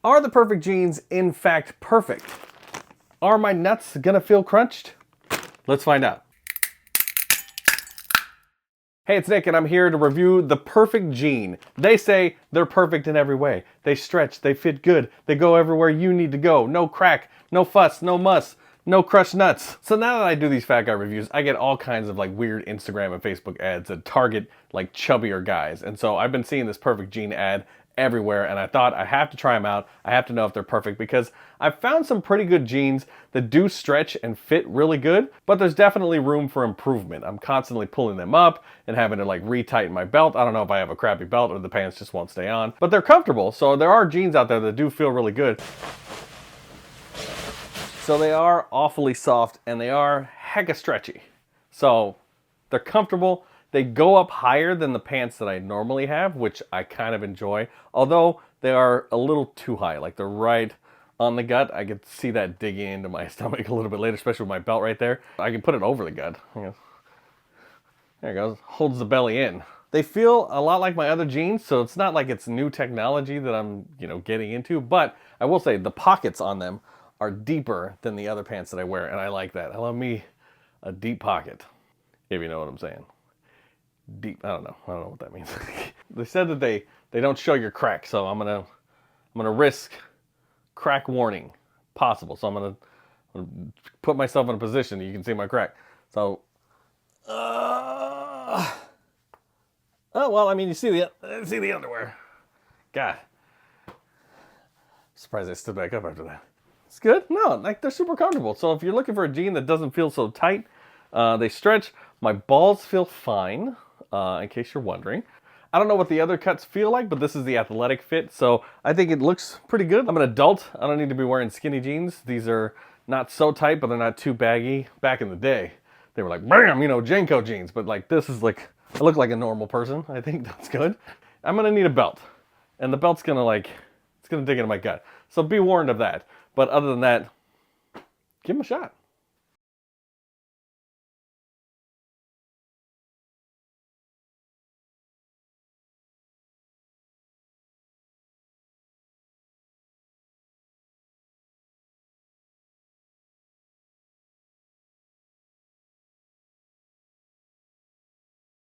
Are the perfect jeans in fact perfect? Are my nuts gonna feel crunched? Let's find out. Hey, it's Nick and I'm here to review the perfect jean. They say they're perfect in every way. They stretch, they fit good, they go everywhere you need to go. No crack, no fuss, no muss, no crushed nuts. So now that I do these fat guy reviews, I get all kinds of like weird Instagram and Facebook ads that target like chubbier guys. And so I've been seeing this perfect jean ad everywhere and I thought I have to try them out. I have to know if they're perfect because I've found some pretty good jeans that do stretch and fit really good, but there's definitely room for improvement. I'm constantly pulling them up and having to like retighten my belt. I don't know if I have a crappy belt or the pants just won't stay on, but they're comfortable. So there are jeans out there that do feel really good. So they are awfully soft and they are hecka stretchy. So they're comfortable. They go up higher than the pants that I normally have, which I kind of enjoy. Although they are a little too high, like they're right on the gut. I could see that digging into my stomach a little bit later, especially with my belt right there. I can put it over the gut. There it goes, holds the belly in. They feel a lot like my other jeans, so it's not like it's new technology that I'm, getting into, but I will say the pockets on them are deeper than the other pants that I wear, and I like that. I love me a deep pocket, if you know what I'm saying. Deep, I don't know what that means. They said that they don't show your crack, so I'm gonna risk crack warning possible. So I'm gonna put myself in a position that you can see my crack. So, oh well, I mean, you see the underwear. God, surprised I stood back up after that. It's good. No, like they're super comfortable. So if you're looking for a jean that doesn't feel so tight, they stretch. My balls feel fine. In case you're wondering. I don't know what the other cuts feel like, but this is the athletic fit, so I think it looks pretty good. I'm an adult. I don't need to be wearing skinny jeans. These are not so tight, but they're not too baggy. Back in the day, they were like, bam, Jenko jeans, but like this is like, I look like a normal person. I think that's good. I'm gonna need a belt, and the belt's gonna it's gonna dig into my gut. So be warned of that. But other than that, give them a shot.